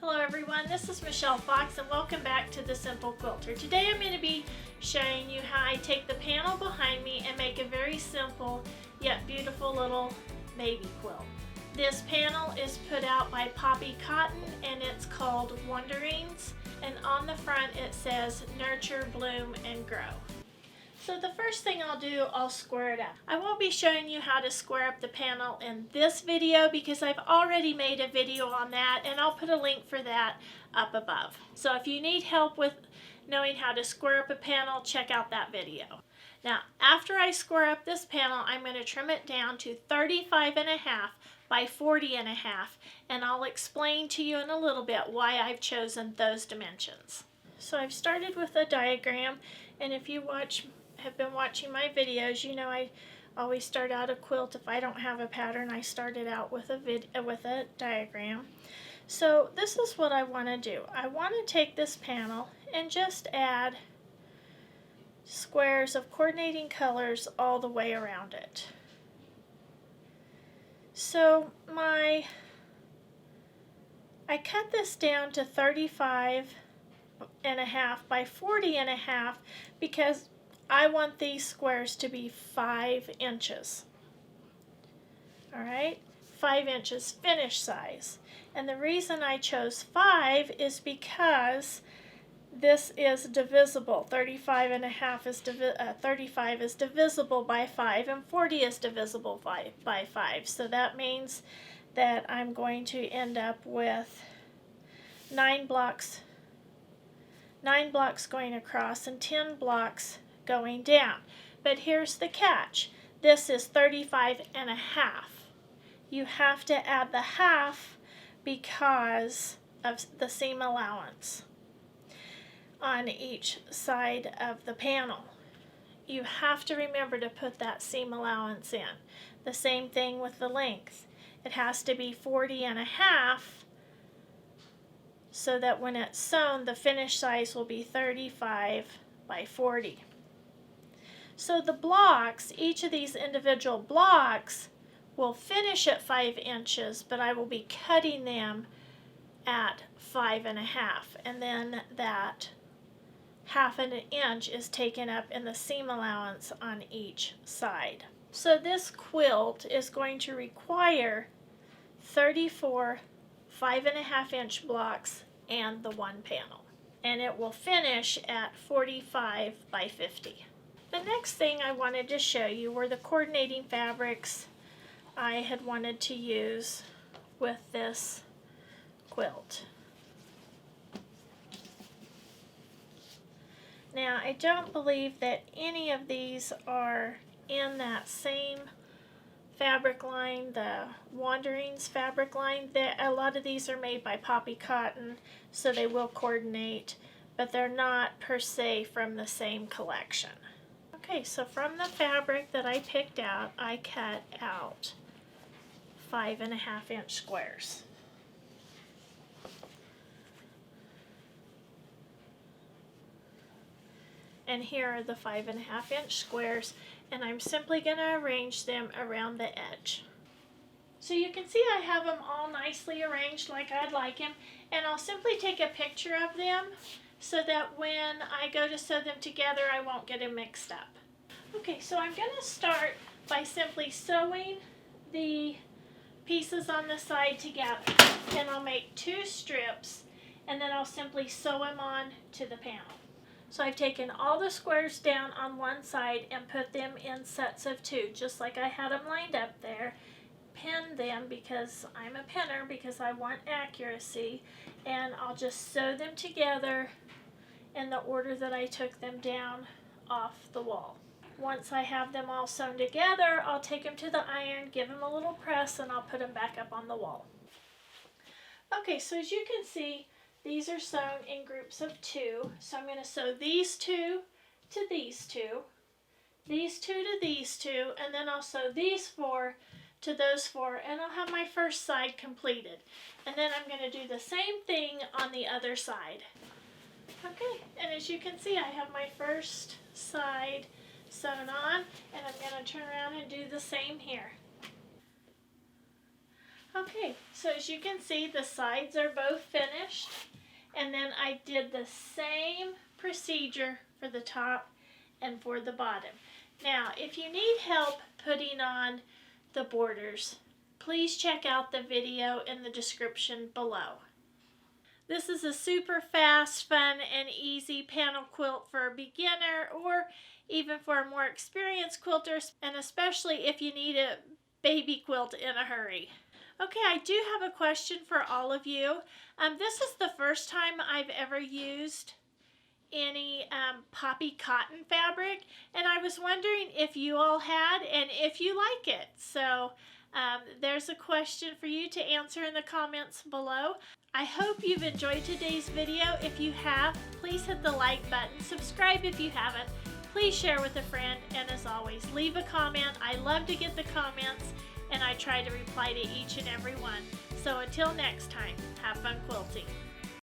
Hello everyone, this is Michelle Fox and welcome back to The Simple Quilter. Today I'm going to be showing you how I take the panel behind me and make a very simple yet beautiful little baby quilt. This panel is put out by Poppy Cotton and it's called Wonderings, and on the front it says Nurture, Bloom, and Grow. So the first thing I'll do, I'll square it up. I won't be showing you how to square up the panel in this video because I've already made a video on that, and I'll put a link for that up above. So if you need help with knowing how to square up a panel, check out that video. Now after I square up this panel, I'm going to trim it down to 35.5 by 40.5, and I'll explain to you in a little bit why I've chosen those dimensions. So I've started with a diagram, and if you have been watching my videos, you know I always start out a quilt. If I don't have a pattern, I start it out with a diagram. So this is what I want to do. I want to take this panel and just add squares of coordinating colors all the way around it. So I cut this down to 35.5 by 40.5 because I want these squares to be 5 inches. Alright, 5 inches finish size. And the reason I chose 5 is because this is divisible. 35.5 is 35 is divisible by 5, and 40 is divisible by 5. So that means that I'm going to end up with 9 blocks going across and 10 blocks going down. But here's the catch. This is 35.5. You have to add the half because of the seam allowance on each side of the panel. You have to remember to put that seam allowance in. The same thing with the length. It has to be 40.5 so that when it's sewn, the finished size will be 35 by 40. So the blocks, each of these individual blocks will finish at 5 inches, but I will be cutting them at 5.5, and then that half an inch is taken up in the seam allowance on each side. So this quilt is going to require 34 5.5 inch blocks and the one panel, and it will finish at 45 by 50. The next thing I wanted to show you were the coordinating fabrics I had wanted to use with this quilt. Now I don't believe that any of these are in that same fabric line, the Wanderings fabric line. A lot of these are made by Poppy Cotton, so they will coordinate, but they're not per se from the same collection. Okay, so from the fabric that I picked out, I cut out 5.5 inch squares. And here are the 5.5 inch squares, and I'm simply going to arrange them around the edge. So you can see I have them all nicely arranged like I'd like them, and I'll simply take a picture of them so that when I go to sew them together I won't get them mixed up. Okay, so I'm going to start by simply sewing the pieces on the side together, and I'll make 2 strips, and then I'll simply sew them on to the panel. So I've taken all the squares down on one side and put them in sets of 2, just like I had them lined up there. Pin them because I'm a pinner, because I want accuracy, and I'll just sew them together in the order that I took them down off the wall. Once I have them all sewn together, I'll take them to the iron, give them a little press, and I'll put them back up on the wall. Okay, so as you can see, these are sewn in groups of 2. So I'm going to sew these 2 to these 2, these 2 to these 2, and then I'll sew these 4 to those 4, and I'll have my first side completed. And then I'm going to do the same thing on the other side. Okay, and as you can see, I have my first side sewn on, and I'm going to turn around and do the same here. Okay, so as you can see, the sides are both finished, and then I did the same procedure for the top and for the bottom. Now, if you need help putting on the borders, please check out the video in the description below. This is a super fast, fun, and easy panel quilt for a beginner or even for a more experienced quilter, and especially if you need a baby quilt in a hurry. Okay, I do have a question for all of you. This is the first time I've ever used any poppy cotton fabric, and I was wondering if you all had and if you like it. So there's a question for you to answer in the comments below. I hope you've enjoyed today's video. If you have, please hit the like button. Subscribe if you haven't. Please share with a friend, and as always, leave a comment. I love to get the comments, and I try to reply to each and every one. So until next time, have fun quilting.